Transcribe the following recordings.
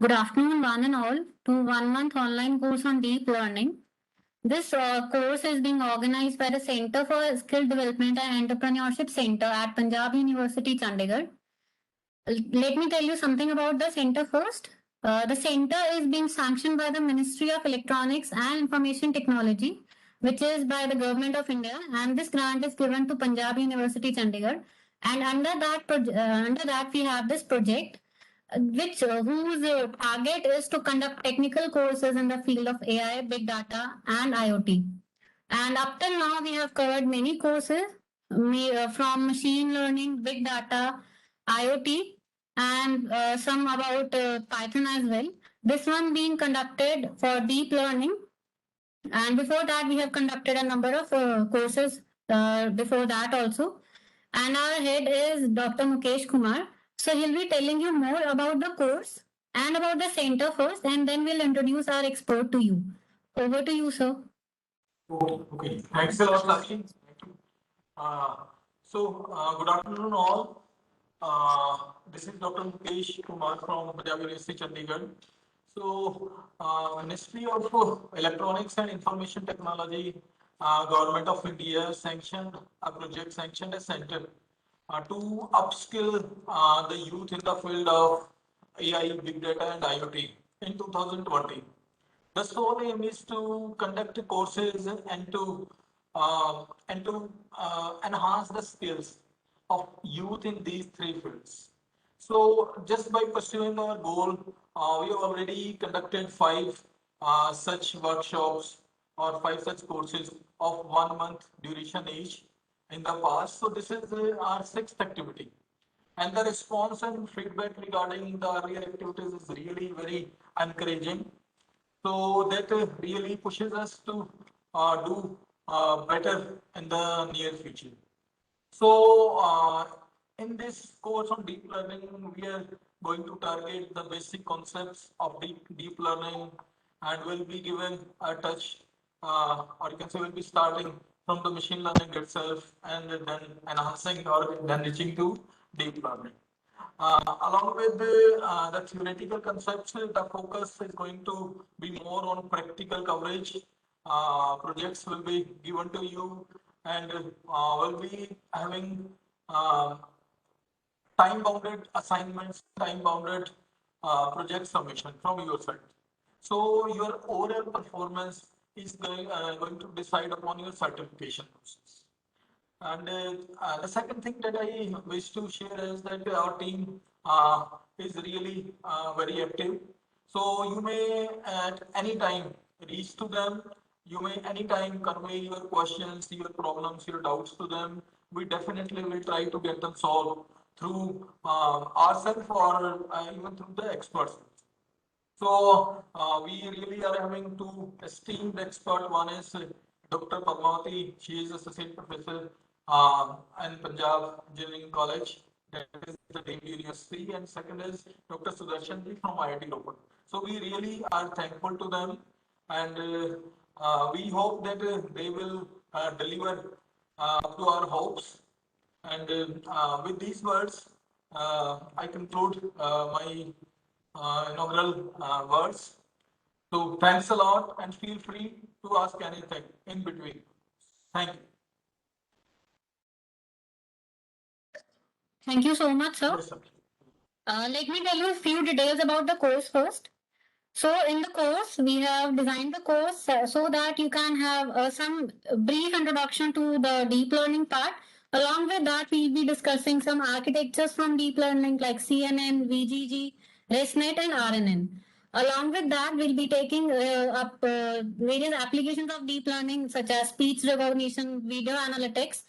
Good afternoon, one and all, to 1 month online course on deep learning. This course is being organized by the Center for Skill Development and Entrepreneurship Center at Punjab University, Chandigarh. Let me tell you something about the center first. The center is being sanctioned by the Ministry of Electronics and Information Technology, which is by the Government of India, and this grant is given to Punjab University, Chandigarh. And under that we have this project which whose target is to conduct technical courses in the field of AI, big data, and IoT. And up till now, we have covered many courses from machine learning, big data, IoT, and some about Python as well. This one being conducted for deep learning. And before that, we have conducted a number of courses before that also. And our head is Dr. Mukesh Kumar. So he'll be telling you more about the course and about the center first, and then we'll introduce our expert to you. Over to you, sir. Okay. Thanks a lot, Sakshi. Thank you. Good afternoon, all. This is Dr. Mukesh Kumar from Punjab University, Chandigarh. Ministry of Electronics and Information Technology, Government of India sanctioned a project, sanctioned a center to upskill the youth in the field of AI, big data, and IoT in 2020. The sole aim is to conduct courses and to enhance the skills of youth in these three fields. So just by pursuing our goal, we already conducted five such workshops or five such courses of 1 month duration each in the past. So this is our sixth activity. And the response and feedback regarding the earlier activities is really very encouraging. So that really pushes us to do better in the near future. So in this course on deep learning, we are going to target the basic concepts of deep learning, and will be given a touch, or you can say we'll be starting from the machine learning itself and then enhancing or then reaching to deep learning. Along with the theoretical concepts, the focus is going to be more on practical coverage. Projects will be given to you, and will be having time-bounded assignments, time-bounded project submission from your side. So your overall performance is going to decide upon your certification process. And the second thing that I wish to share is that our team is really very active. So you may at any time reach to them. You may anytime convey your questions, your problems, your doubts to them. We definitely will try to get them solved through ourselves or even through the experts. So we really are having two esteemed experts. One is Dr. Padmavati. She is associate professor in Punjab Engineering College, that is the Delhi University, and second is Dr. Sudarshan ji from IIT Ropar. So we really are thankful to them, and we hope that they will deliver to our hopes. And with these words, I conclude my inaugural words. So thanks a lot, and feel free to ask anything in between. Thank you. Thank you so much, sir. Yes, sir. Let me tell you a few details about the course first. So in the course, we have designed the course so that you can have some brief introduction to the deep learning part. Along with that, we'll be discussing some architectures from deep learning like CNN, VGG, ResNet, and RNN. Along with that, we'll be taking up various applications of deep learning such as speech recognition, video analytics.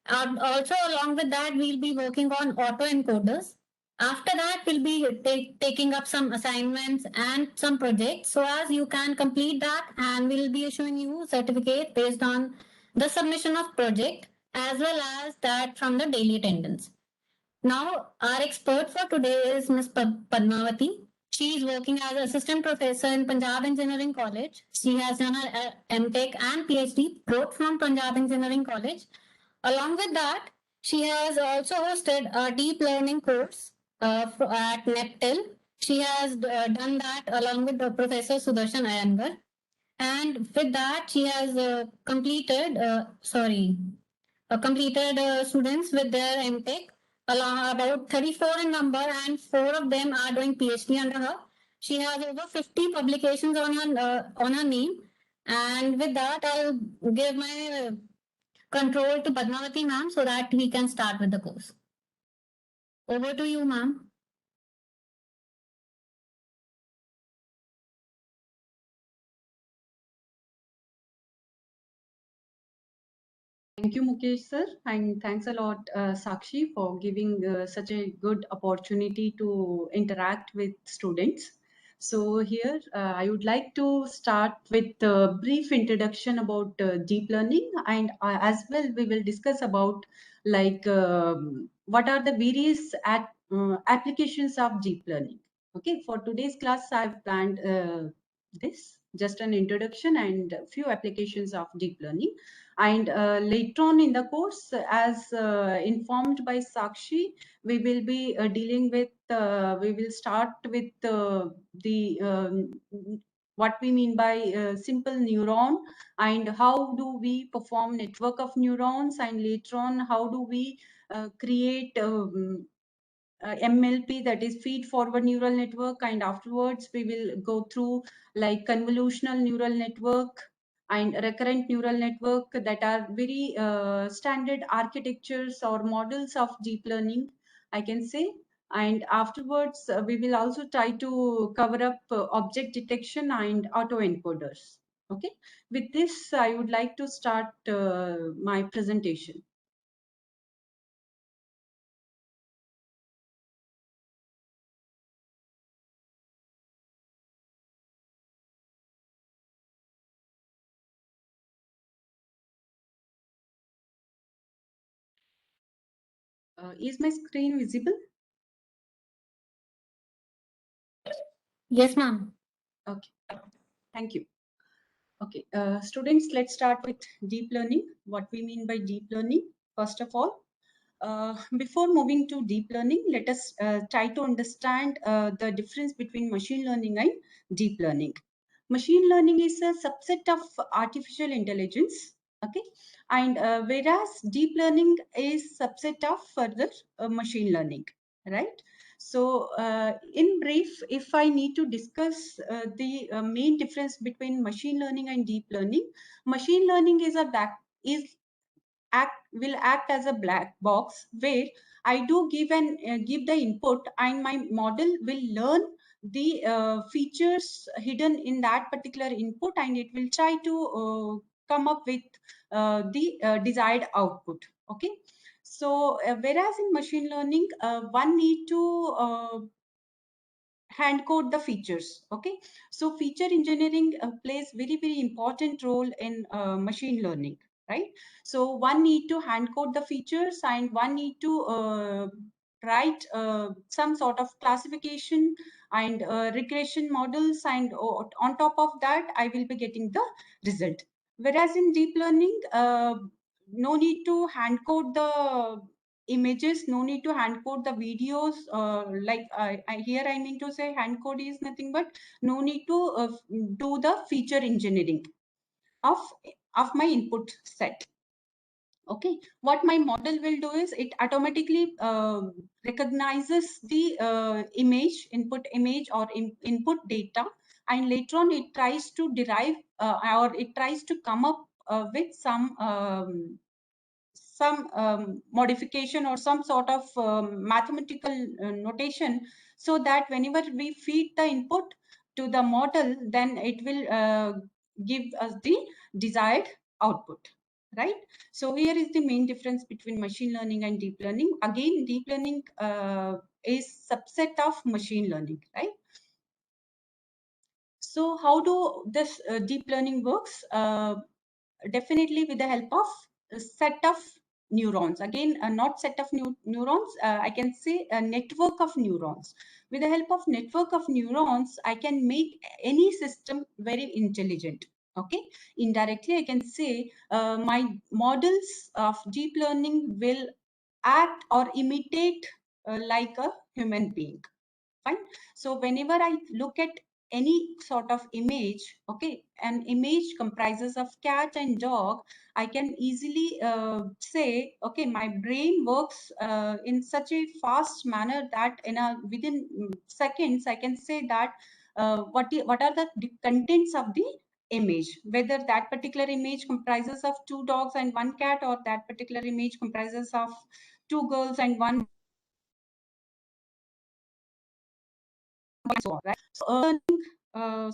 Also, along with that, we'll be working on autoencoders. After that, we'll be taking up some assignments and some projects so as you can complete that, and we'll be issuing you certificate based on the submission of project as well as that from the daily attendance. Now, our expert for today is Ms. Padmavati. She is working as assistant professor in Punjab Engineering College. She has done her MTech and PhD both from Punjab Engineering College. Along with that, she has also hosted a deep learning course at NEPTEL, She has done that along with Professor Sudarshan Iyengar. And with that, she has completed students with their MTech, along about 34 in number, and 4 of them are doing PhD under her. She has over 50 publications on her name. And with that, I'll give my control to Padmavati ma'am so that we can start with the course. Over to you, ma'am. Thank you, Mukesh sir, and thanks a lot, Sakshi, for giving such a good opportunity to interact with students. So here, I would like to start with a brief introduction about deep learning, and as well we will discuss about like what are the various applications of deep learning. Okay, for today's class, I've planned this, just an introduction and a few applications of deep learning. And later on in the course, as informed by Sakshi, we will be dealing with, we will start with the what we mean by simple neuron, and how do we perform network of neurons, and later on how do we create MLP, that is feed forward neural network, and afterwards we will go through like convolutional neural network and recurrent neural network, that are very standard architectures or models of deep learning, I can say. And afterwards we will also try to cover up object detection and autoencoders. Okay, with this I would like to start my presentation. Is my screen visible? Yes, ma'am. Okay, thank you. Okay, students, let's start with deep learning. What we mean by deep learning, first of all. Before moving to deep learning, let us try to understand the difference between machine learning and deep learning. Machine learning is a subset of artificial intelligence, okay? And whereas deep learning is subset of further machine learning, right? So in brief, if I need to discuss the main difference between machine learning and deep learning, machine learning is will act as a black box where I do give the input, and my model will learn the features hidden in that particular input, and it will try to come up with the desired output. Okay, so whereas in machine learning, one need to hand code the features. Okay, so feature engineering plays very important role in machine learning, right? So one need to hand code the features, and one need to write some sort of classification and regression models, and on top of that I will be getting the result. Whereas in deep learning, no need to hand code the images, no need to hand code the videos. Here I mean to say hand code is nothing but no need to do the feature engineering of my input set. Okay, what my model will do is it automatically recognizes the input image or input data, and later on it tries to derive or it tries to come up with some modification or some sort of mathematical notation, so that whenever we feed the input to the model, then it will give us the desired output, right? So here is the main difference between machine learning and deep learning. Again, deep learning is subset of machine learning, right? So how do this deep learning works? Definitely with the help of a set of neurons. Again, not set of neurons, I can say a network of neurons. With the help of network of neurons, I can make any system very intelligent. Okay, indirectly I can say my models of deep learning will act or imitate like a human being. Fine. So whenever I look at any sort of image, okay, an image comprises of cat and dog, I can easily say, okay, my brain works in such a fast manner that within seconds I can say that what are the contents of the image, whether that particular image comprises of 2 dogs and 1 cat, or that particular image comprises of 2 girls and 1, so on, right?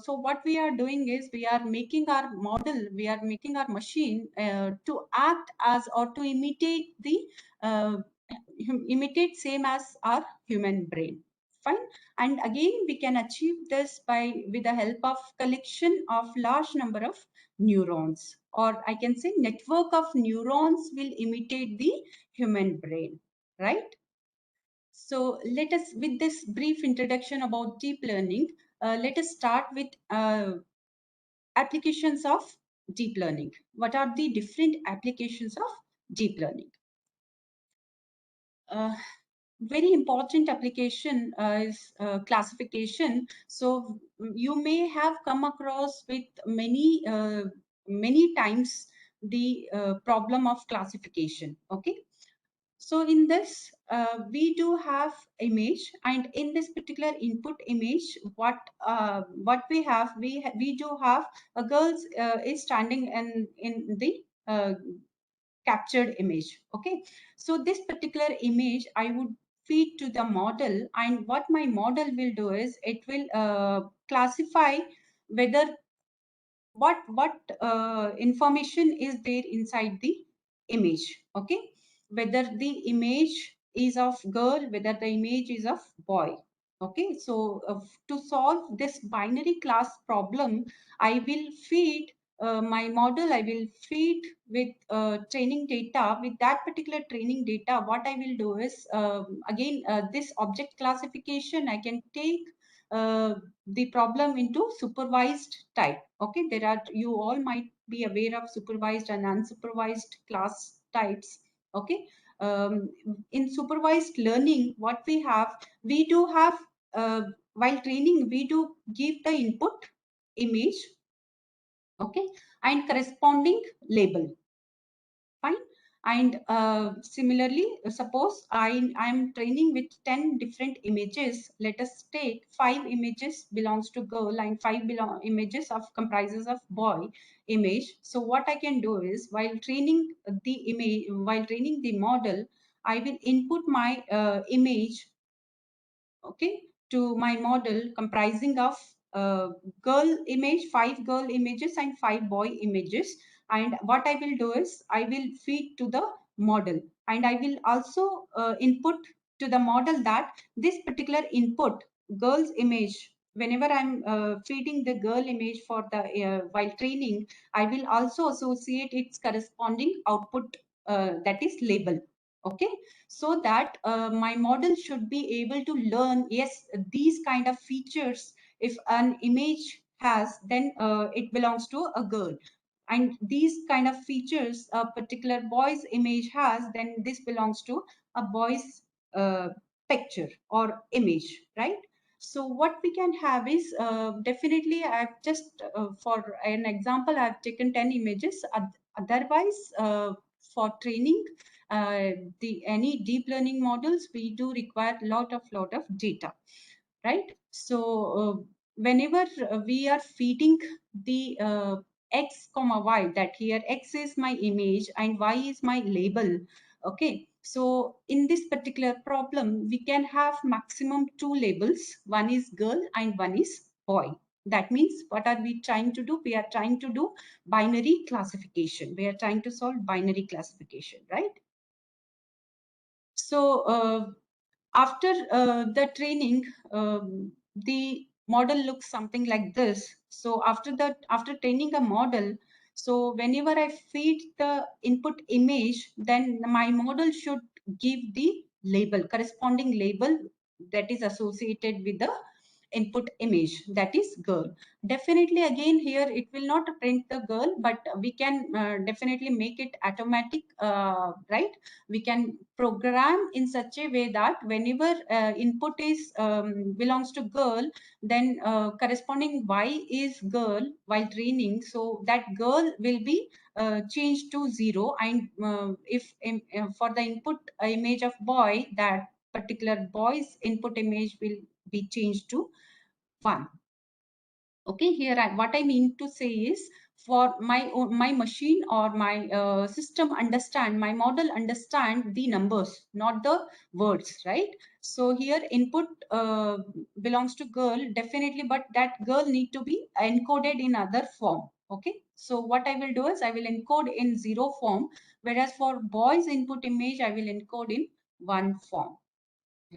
So what we are doing is we are making our model, we are making our machine to act as, or to imitate the uh, imitate same as our human brain. Fine. And again, we can achieve this by with the help of collection of large number of neurons, or I can say network of neurons will imitate the human brain, right? So let us, with this brief introduction about deep learning, let us start with applications of deep learning. What are the different applications of deep learning? Very important application is classification. So you may have come across with many times the problem of classification. Okay. So in this, we do have image, and in this particular input image, what we do have a girl is standing in the captured image. Okay, so this particular image I would feed to the model, and what my model will do is it will classify whether what information is there inside the image. Okay, whether the image is of girl, whether the image is of boy. Okay, so to solve this binary class problem, I will feed my model, I will feed with training data. With that particular training data, what I will do is again this object classification, I can take the problem into supervised type. Okay, there are, you all might be aware of supervised and unsupervised class types. Okay, in supervised learning, what we do have while training, we do give the input image, okay, and corresponding label. Fine. And similarly, suppose I'm training with 10 different images. Let us take 5 images belongs to girl and 5 images of comprises of boy image. So what I can do is, while training the image, while training the model, I will input my image, okay, to my model comprising of girl image, 5 girl images and 5 boy images. And what I will do is I will feed to the model, and I will also input to the model that this particular input girl's image, whenever I'm feeding the girl image for the while training, I will also associate its corresponding output, that is label. Okay, so that my model should be able to learn, yes, these kind of features, if an image has, then it belongs to a girl, and these kind of features a particular boy's image has, then this belongs to a boy's picture or image, right? So what we can have is definitely, I've just for an example, I've taken 10 images. Otherwise, for training any deep learning models, we do require lot of data, right? So whenever we are feeding the x comma y, that here x is my image and y is my label. Okay, so in this particular problem, we can have maximum 2 labels. One is girl and one is boy. That means, what are we trying to do? We are trying to do binary classification. We are trying to solve binary classification, right? So after the training, the model looks something like this. So after training a model, so whenever I feed the input image, then my model should give the label, corresponding label that is associated with the input image, that is girl. Definitely again here it will not print the girl, but we can definitely make it automatic, right? We can program in such a way that whenever input is belongs to girl, then corresponding y is girl while training, so that girl will be changed to 0, and if for the input image of boy, that particular boy's input image will be changed to 1. Okay, here what I mean to say is, for my machine or my system understand, my model understand the numbers, not the words, right? So here input belongs to girl, definitely, but that girl need to be encoded in other form. Okay, so what I will do is I will encode in 0 form, whereas for boys input image I will encode in 1 form,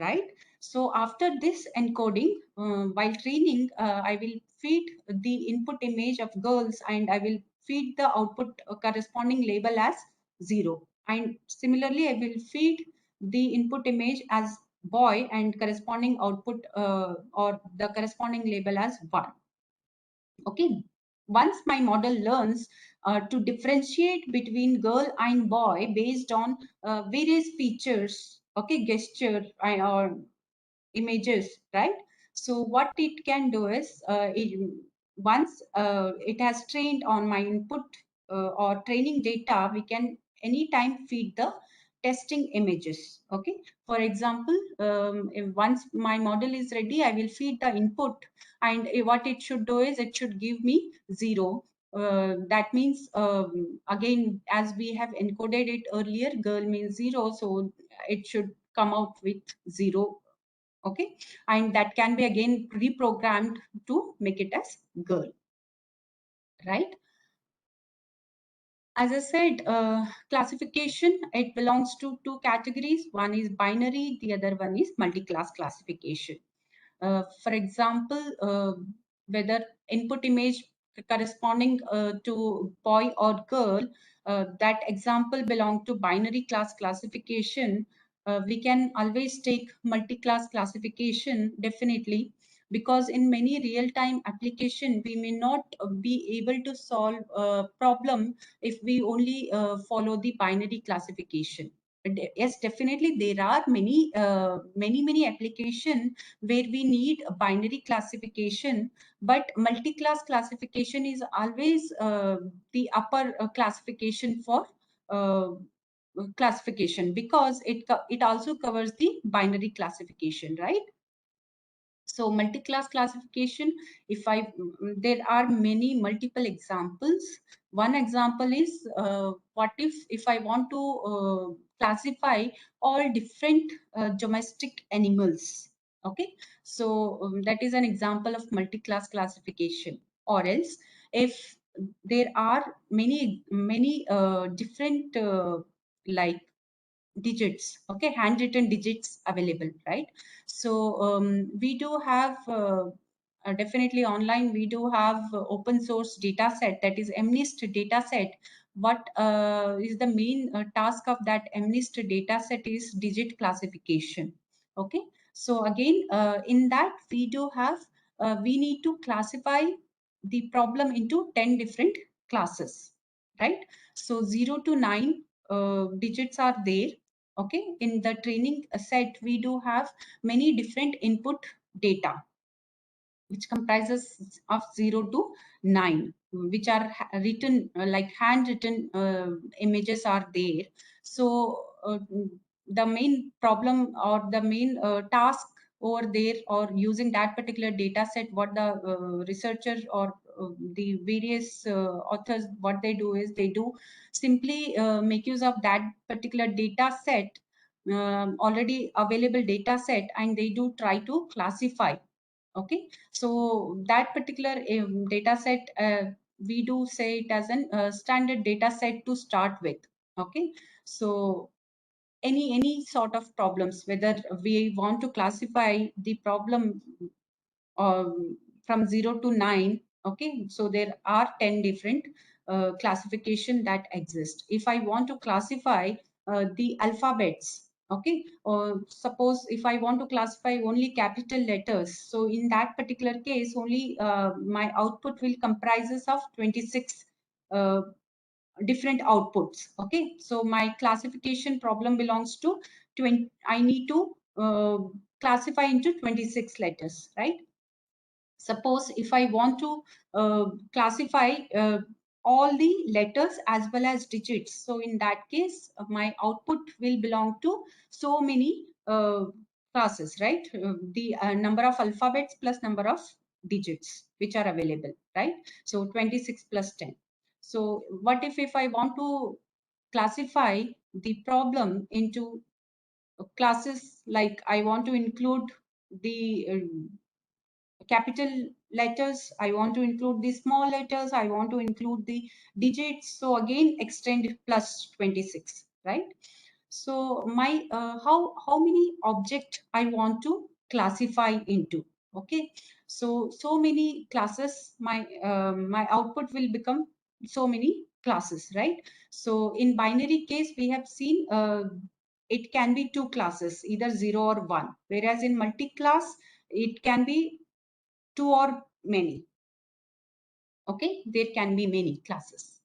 right? So after this encoding, while training, I will feed the input image of girls, and I will feed the output corresponding label as 0. And similarly, I will feed the input image as boy and corresponding output or the corresponding label as 1. Okay, once my model learns to differentiate between girl and boy based on various features, okay, gesture or images, right? So what it can do is, once it has trained on my input or training data, we can anytime feed the testing images. Okay, for example, if once my model is ready, I will feed the input, and what it should do is it should give me 0. That means again, as we have encoded it earlier, girl means 0, so it should come out with 0. Okay, and that can be again reprogrammed to make it as girl, right? As I said, classification, it belongs to 2 categories. One is binary, the other one is multi-class classification. For example, whether input image corresponding to boy or girl, that example belong to binary class classification. We can always take multi-class classification, definitely, because in many real-time application, we may not be able to solve a problem if we only follow the binary classification. Yes, definitely there are many application where we need a binary classification, but multi-class classification is always the upper classification for classification, because it also covers the binary classification, right? So multi-class classification, if I there are many multiple examples. One example is, what if I want to classify all different domestic animals. Okay, so that is an example of multi-class classification. Or else, if there are many different like digits, okay, handwritten digits available, right? So we do have definitely online, we do have open source data set, that is MNIST data set. What is the main task of that MNIST data set is digit classification. Okay, so again, in that we do have we need to classify the problem into 10 different classes, right? So 0 to 9 digits are there. Okay, in the training set we do have many different input data, which comprises of 0 to 9, which are written like handwritten images are there. So the main problem or the main task over there, or using that particular data set, what the researcher or the various authors, what they do is they do simply make use of that particular data set, already available data set, and they do try to classify. Okay, so that particular data set, we do say it as a standard data set to start with. Okay, so any sort of problems, whether we want to classify the problem from 0 to 9, okay, so there are 10 different classification that exist. If I want to classify the alphabets, Okay, or suppose if I want to classify only capital letters, so in that particular case only my output will comprises of 26 different outputs. Okay, so my classification problem belongs to 20. I need to classify into 26 letters, right? Suppose if I want to classify all the letters as well as digits, so in that case my output will belong to so many classes, right? The number of alphabets plus number of digits which are available, right? So 26 plus 10. So what if I want to classify the problem into classes, like I want to include the capital letters, I want to include the small letters, I want to include the digits, so again extend plus 26, right? So my how many object I want to classify into. Okay, so many classes, my output will become so many classes, right? So in binary case we have seen it can be two classes, either 0 or 1, whereas in multi-class it can be two or many. Okay, there can be many classes.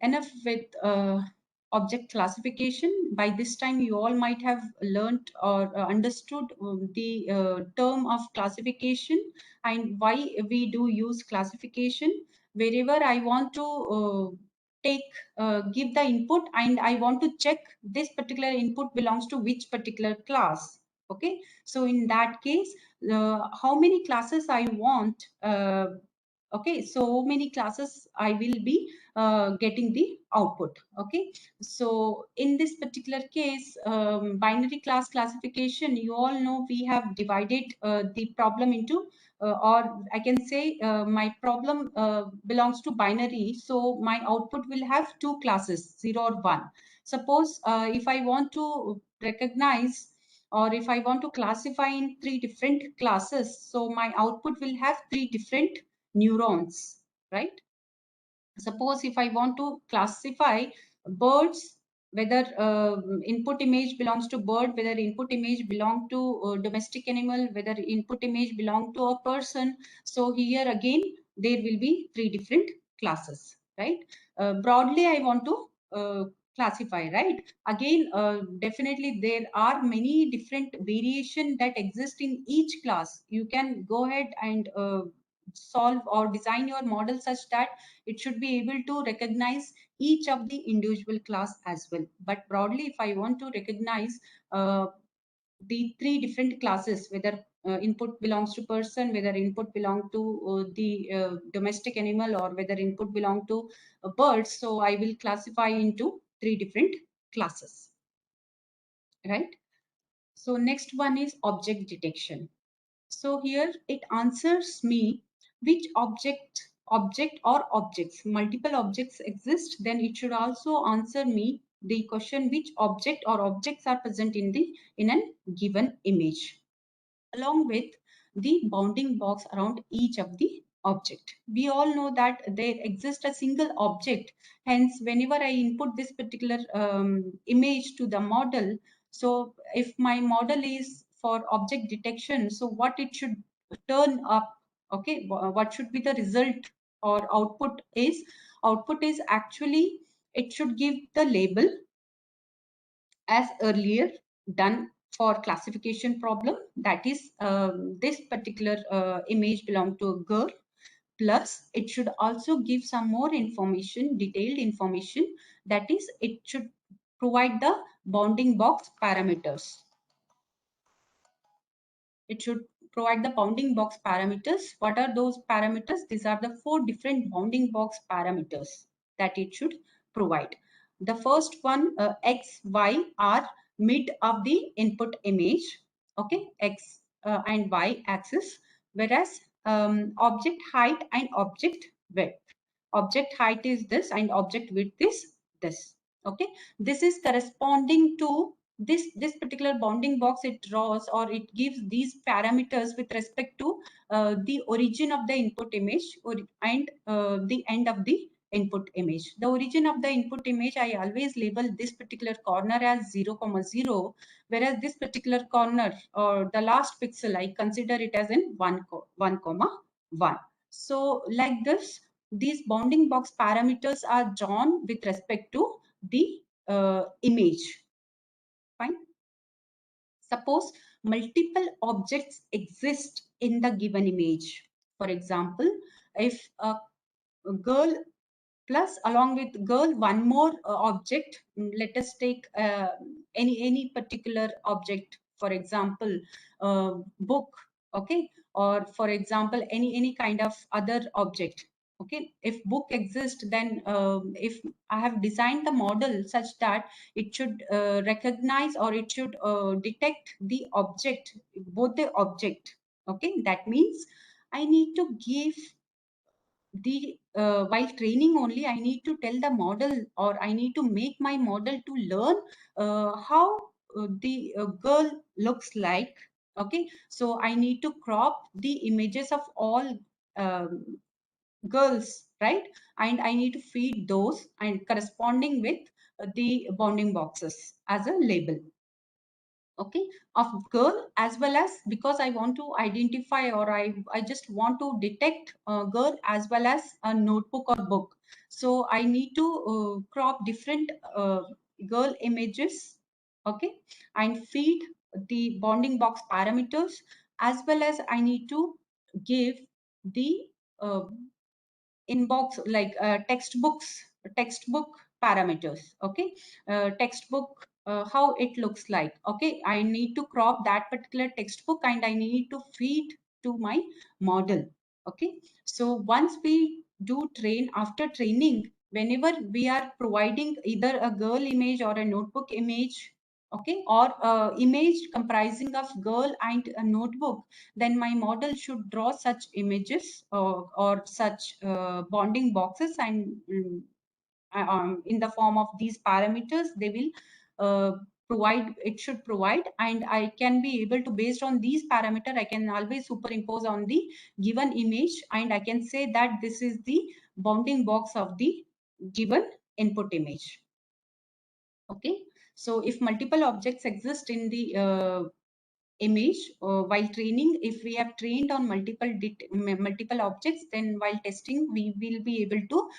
Enough with object classification. By this time you all might have learned or understood the term of classification and why we do use classification. Wherever I want to give the input and I want to check this particular input belongs to which particular class. Okay, so in that case how many classes I want, okay, so many classes I will be getting the output. Okay, so in this particular case binary class classification, you all know we have divided the problem into or I can say my problem belongs to binary, so my output will have two classes, 0 or 1. Suppose if I want to recognize or if I want to classify in 3 different classes, so my output will have 3 different neurons, right? Suppose if I want to classify birds, whether input image belongs to bird, whether input image belong to domestic animal, whether input image belong to a person, so here again there will be 3 different classes, right? Broadly I want to classify, right? Again definitely there are many different variation that exist in each class. You can go ahead and solve or design your model such that it should be able to recognize each of the individual class as well. But broadly, if I want to recognize the 3 different classes, whether input belongs to person, whether input belong to the domestic animal, or whether input belong to birds, so I will classify into 3 different classes, right? So next one is object detection. So here it answers me which object or objects, multiple objects exist, then it should also answer me the question which object or objects are present in a given image, along with the bounding box around each of the object. We all know that there exists a single object, hence whenever I input this particular image to the model, so if my model is for object detection, so what it should turn up, okay, what should be the result or output is actually it should give the label as earlier done for classification problem, that is this particular image belong to a girl, plus it should also give some more information, detailed information, that is it should provide the bounding box parameters. It should provide the bounding box parameters. What are those parameters? These are the 4 different bounding box parameters that it should provide. The first one, x, y are mid of the input image, okay, x and y axis, whereas object height and object width. Object height is this and object width is this. Okay, this is corresponding to this particular bounding box. It draws or it gives these parameters with respect to the origin of the input image and the end of the input image. The origin of the input image, I always label this particular corner as 0,0, whereas this particular corner or the last pixel, I consider it as in 1,1. So like this, these bounding box parameters are drawn with respect to the image. Fine. Suppose multiple objects exist in the given image. For example, if a girl plus along with girl one more object, let us take any particular object, for example book, okay, or for example any kind of other object. Okay, if book exists, then if I have designed the model such that it should recognize or it should detect the object, both the object. Okay, that means I need to give the while training only, I need to tell the model, or I need to make my model to learn how the girl looks like. Okay, so I need to crop the images of all girls, right? And I need to feed those and corresponding with the bounding boxes as a label, okay, of girl, as well as because I want to identify, or I just want to detect a girl as well as a notebook or book. So I need to crop different girl images, okay, and feed the bounding box parameters, as well as I need to give the uh, inbox like textbook parameters. Okay, textbook, how it looks like. Okay, I need to crop that particular textbook and I need to feed to my model. Okay, so once we do train, after training, whenever we are providing either a girl image or a notebook image, okay, or image comprising of girl and a notebook, then my model should draw such images or such bounding boxes, and in the form of these parameters they will provide, it should provide, and I can be able to, based on these parameter, I can always superimpose on the given image, and I can say that this is the bounding box of the given input image. Okay, so if multiple objects exist in the image while training, if we have trained on multiple objects, then while testing we will be able to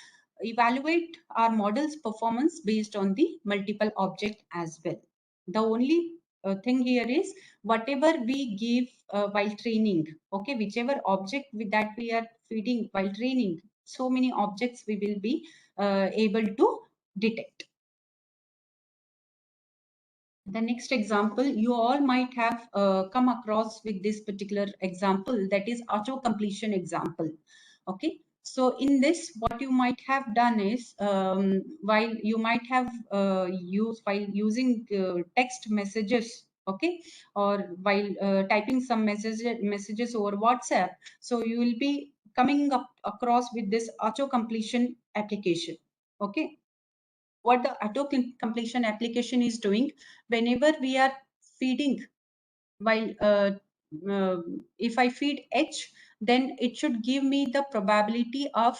evaluate our model's performance based on the multiple object as well. The only thing here is whatever we give while training, okay, whichever object that we are feeding while training, so many objects we will be able to detect. The next example, you all might have come across with this particular example, that is auto completion example. Okay, so in this, what you might have done is, while you might have while using text messages, okay, or while typing some messages over WhatsApp, so you will be coming up across with this auto completion application. Okay, what the auto completion application is doing, whenever we are feeding, while if I feed H, then it should give me the probability of,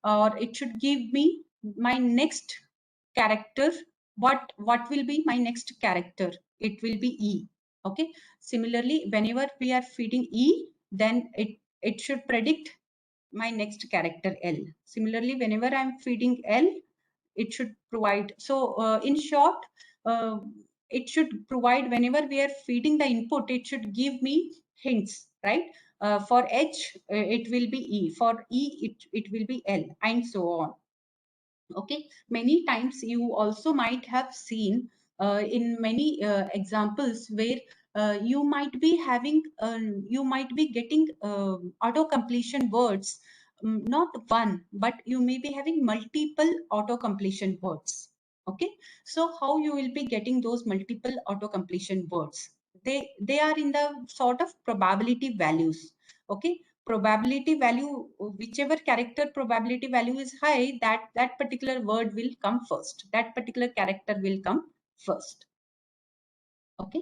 or it should give me my next character. What will be my next character? It will be E. Okay, similarly, whenever we are feeding E, then it should predict my next character L. Similarly, whenever I'm feeding L, it should provide. So in short, it should provide, whenever we are feeding the input, it should give me hints, right? For H, it will be E. For E, it will be L, and so on. Okay, many times you also might have seen in many examples where you might be having, you might be getting auto completion words, not one, but you may be having multiple auto completion words. Okay, so how you will be getting those multiple auto completion words? They are in the sort of probability values. Okay, probability value, whichever character probability value is high, that particular word will come first, that particular character will come first. Okay,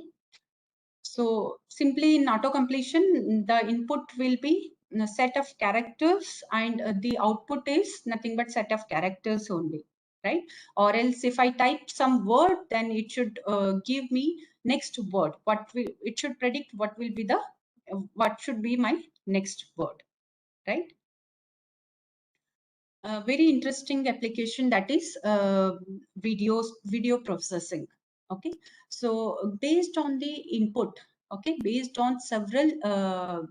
so simply in auto completion, the input will be a set of characters, and the output is nothing but set of characters only, right? Or else if I type some word, then it should give me next word. It should predict what will be the what should be my next word, right? A very interesting application, that is video processing. Okay, so based on the input, okay, based on several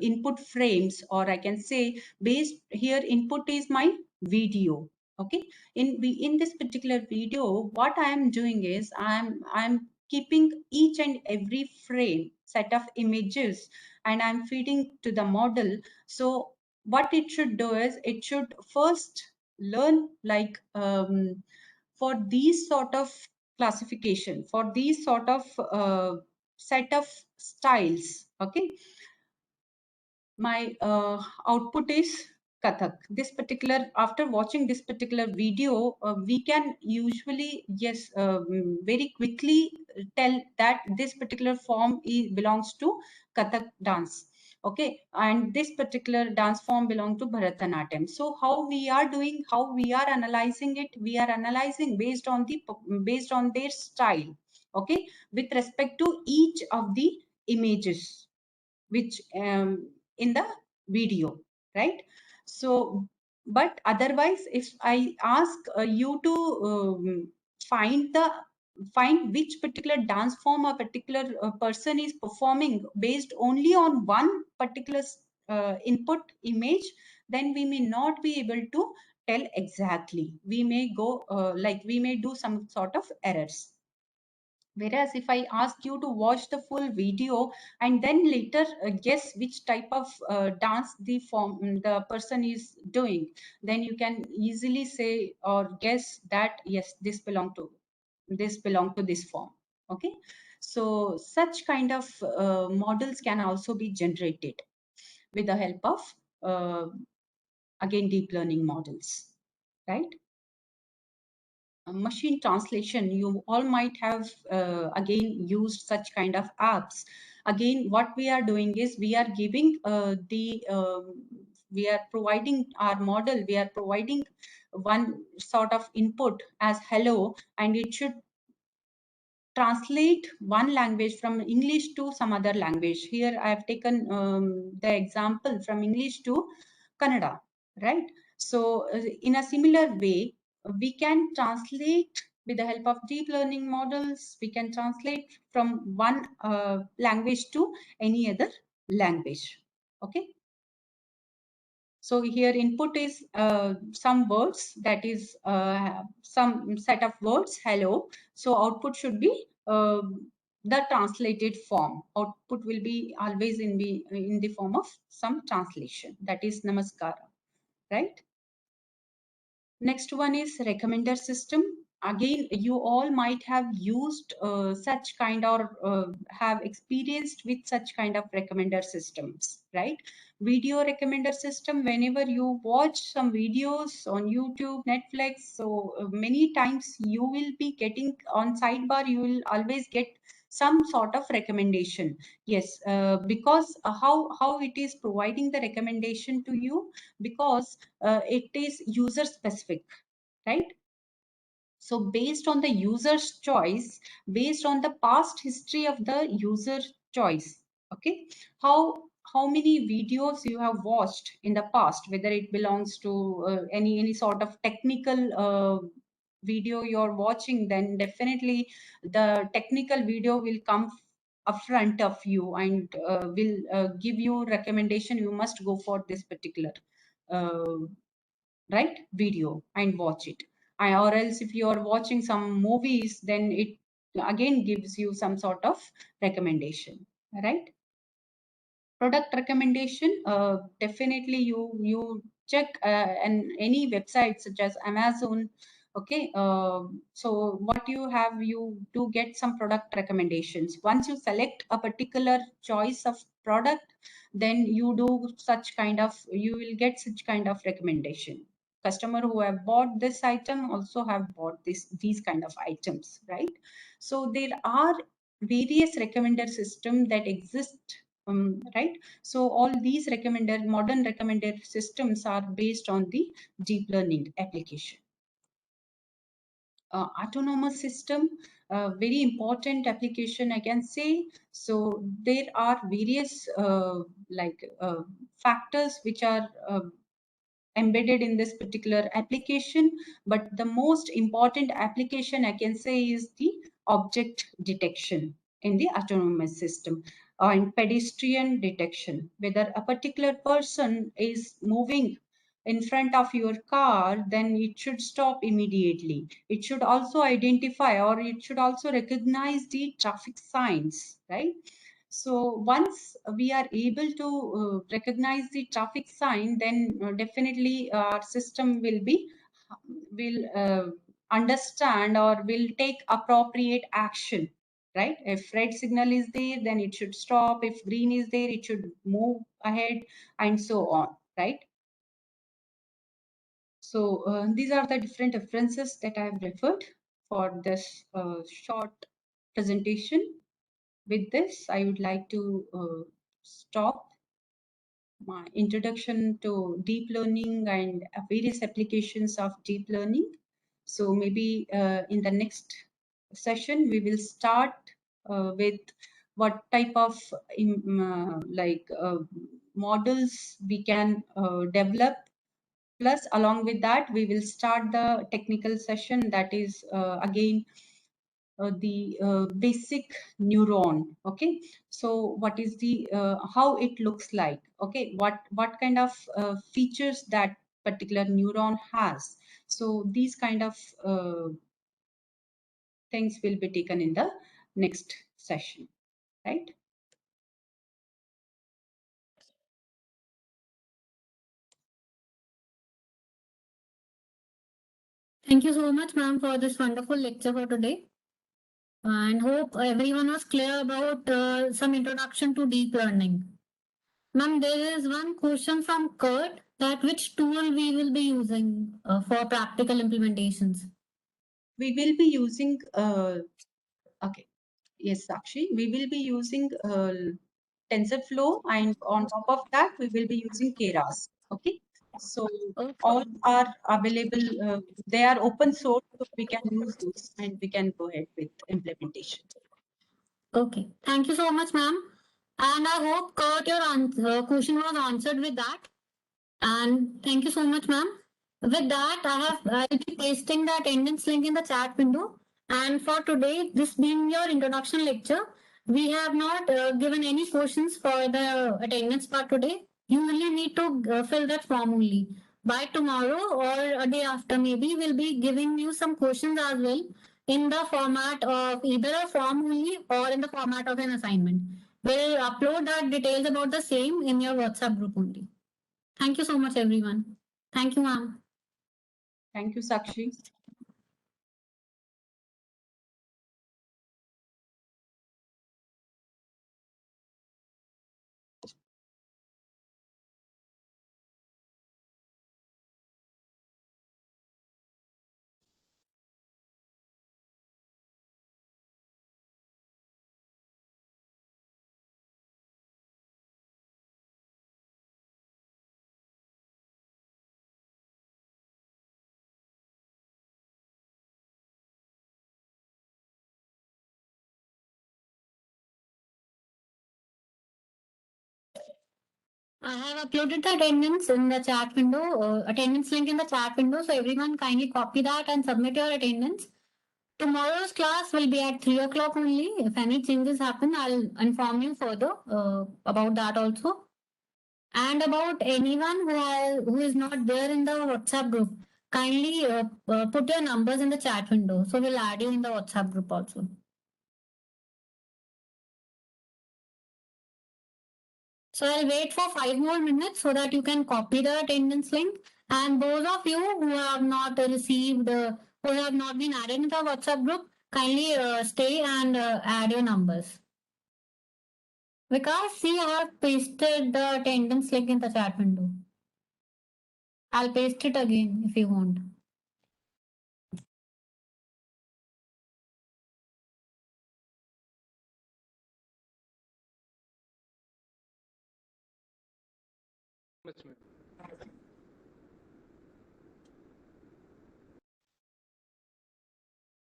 input frames, or I can say based here input is my video. Okay, in this particular video, what I am doing is I'm keeping each and every frame set of images, and I'm feeding to the model. So what it should do is it should first learn, like for these sort of classification, for these sort of set of styles. Okay, my output is Kathak. This particular, after watching this particular video, we can usually, yes, very quickly tell that this particular form belongs to Kathak dance. Okay, and this particular dance form belongs to Bharatanatyam. So how we are doing, how we are analyzing it, we are analyzing based on their style. Okay, with respect to each of the images which in the video, right? So but otherwise, if I ask you to find which particular dance form a particular person is performing based only on one particular input image, then we may not be able to tell exactly. We may go like we may do some sort of errors. Whereas if I ask you to watch the full video and then later guess which type of dance the person is doing, then you can easily say or guess that yes, this belong to this form. Okay, so such kind of models can also be generated with the help of again deep learning models, right? Machine translation, you all might have again used such kind of apps. Again, what we are doing is we are giving we are providing our model, we are providing one sort of input as hello, and it should translate one language from English to some other language. Here I have taken the example from English to Kannada, right? So in a similar way, we can translate with the help of deep learning models. We can translate from one language to any other language. Okay. So here input is some words, that is some set of words, hello. So output should be the translated form. Output will be always in the form of some translation, that is namaskara, right? Next one is recommender system. Again, you all might have used such kind, or have experienced with such kind of recommender systems, right? Video recommender system, whenever you watch some videos on YouTube, Netflix, so many times you will be getting on sidebar, you will always get some sort of recommendation. Yes, because how it is providing the recommendation to you, because it is user specific, right? So based on the user's choice, based on the past history of the user choice, okay, how many videos you have watched in the past, whether it belongs to any sort of technical video you're watching, then definitely the technical video will come upfront of you and will give you recommendation. You must go for this particular uh, right video and watch it. Or else if you are watching some movies, then it again gives you some sort of recommendation, right? Product recommendation, definitely you check and any website such as Amazon. Okay, so what you have, you do get some product recommendations. Once you select a particular choice of product, then you do such kind of, you will get such kind of recommendation. Customer who have bought this item also have bought these kind of items, right? So there are various recommender system that exist right? So all these modern recommended systems are based on the deep learning application. Autonomous system, very important application, I can say. So there are various factors which are embedded in this particular application, but the most important application I can say is the object detection in the autonomous system, and pedestrian detection, whether a particular person is moving in front of your car, then it should stop immediately. It should also identify, or it should also recognize the traffic signs, right? So once we are able to recognize the traffic sign, then definitely our system will understand or will take appropriate action, right? If red signal is there, then it should stop. If green is there, it should move ahead, and so on, right? So these are the different references that I have referred for this short presentation. With this, I would like to stop my introduction to deep learning and various applications of deep learning. So maybe in the next session, we will start with what type of models we can develop. Plus, along with that, we will start the technical session, that is again the basic neuron. Okay, so what is the how it looks like? Okay, what kind of features that particular neuron has? So these kind of things will be taken in the next session, right? Thank you so much, ma'am, for this wonderful lecture for today. And hope everyone was clear about some introduction to deep learning. Ma'am, there is one question from Kurt, that which tool we will be using for practical implementations. We will be using okay, yes, Sakshi, we will be using TensorFlow, and on top of that, we will be using Keras. Okay, so Okay. all are available. They are open source, so we can use those and we can go ahead with implementation. Okay. Thank you so much, ma'am. And I hope Kurt, your question was answered with that. And thank you so much, ma'am. With that, I'll be pasting the attendance link in the chat window. And for today, this being your introduction lecture, we have not given any questions for the attendance part today. You only need to fill that form only. By tomorrow or a day after, maybe we'll be giving you some questions as well in the format of either a form only or in the format of an assignment. We'll upload the details about the same in your WhatsApp group only. Thank you so much, everyone. Thank you, ma'am. Thank you, Sakshi. I have uploaded the attendance in the chat window, attendance link in the chat window. So everyone kindly copy that and submit your attendance. Tomorrow's class will be at 3 o'clock only. If any changes happen, I'll inform you further about that also. And about anyone who is not there in the WhatsApp group, kindly put your numbers in the chat window. So we'll add you in the WhatsApp group also. So I'll wait for 5 more minutes so that you can copy the attendance link. And those of you who have not received, who have not been added in the WhatsApp group, kindly stay and add your numbers. Because see, I have pasted the attendance link in the chat window. I'll paste it again if you want. much, ma'am.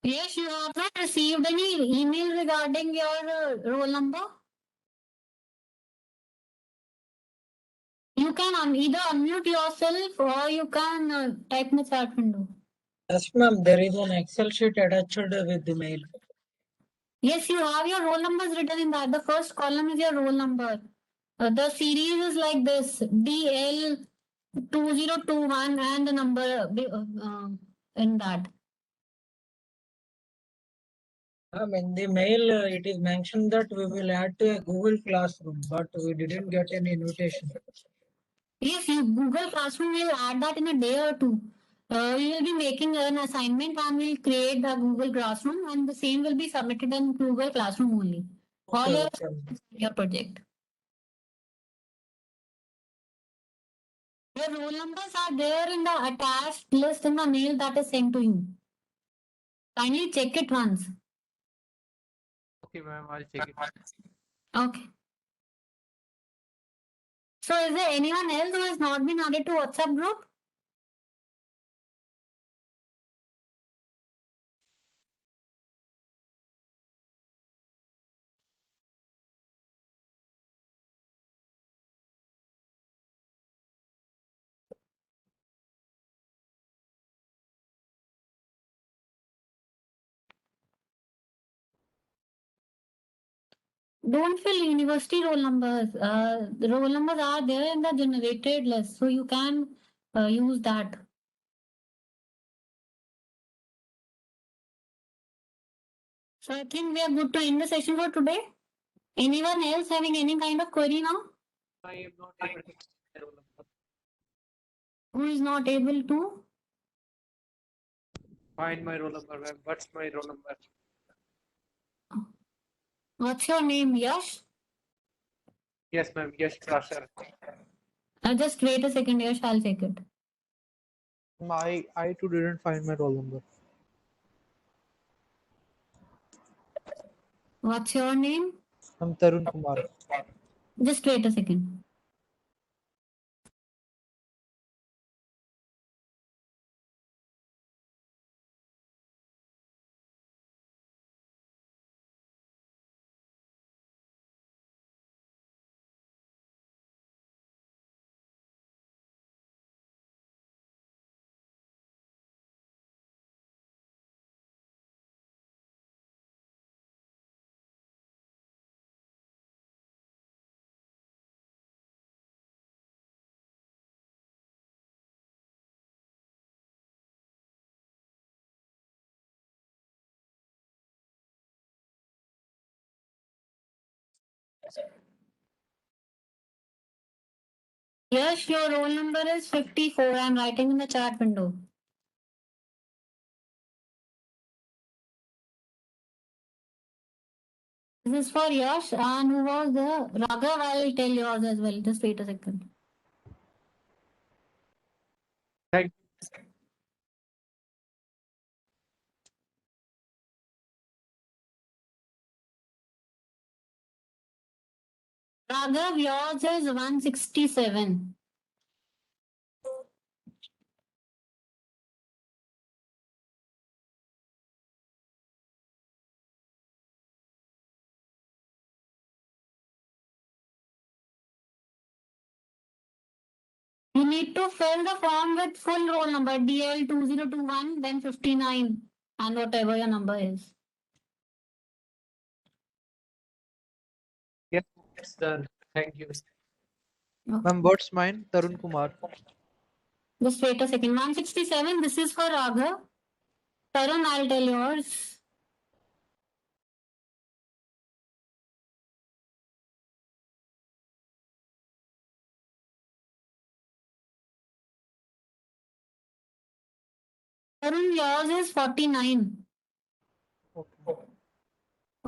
Yes, you have not received any email regarding your roll number. You can either unmute yourself or you can type in the chat window. Yes, ma'am. There is an Excel sheet attached with the mail. Yes, you have your roll numbers written in that. The first column is your roll number. The series is like this: DL 2021 and the number in that. In the mail, it is mentioned that we will add to a Google Classroom, but we didn't get any invitation. Yes, Google Classroom will add that in a day or two. We will be making an assignment and we'll create the Google Classroom and the same will be submitted in Google Classroom only. All Okay, your, okay. your project. Your roll numbers are there in the attached list in the mail that is sent to you. Kindly check it once. Okay, ma'am, I'll check it. Okay. So is there anyone else who has not been added to WhatsApp group? Don't fill university roll numbers. The roll numbers are there in the generated list, so you can use that. So I think we are good to end the session for today. Anyone else having any kind of query now? I am not able to find my roll number. Who is not able to? Find my roll number, ma'am. What's my roll number? What's your name, Yash? Yes, ma'am. Yes, Prashar. Just wait a second, Yash. I'll check it. I too didn't find my roll number. What's your name? I'm Tarun Kumar. Just wait a second. Yash, your roll number is 54. I'm writing in the chat window. This is for Yash, and who was the Raghav? I'll tell yours as well. Just wait a second. Thank Raghav, yours is 167. You need to fill the form with full roll number DL 2021, then 59, and whatever your number is. Yes, it's done. Thank you. Ma'am, what's mine? Tarun Kumar. Just wait a second. 167, this is for Raghav. Tarun, I'll tell yours. Tarun, yours is 49. Okay.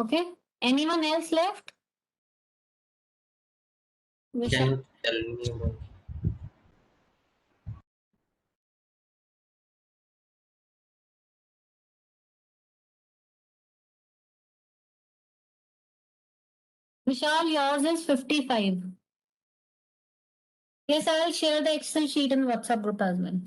Okay. Anyone else left? Can Vishal? you tell me about Vishal, yours is 55. Yes, I will share the Excel sheet in WhatsApp group as well.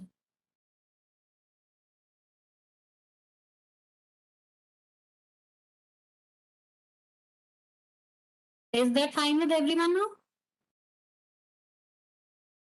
Is that fine with everyone now?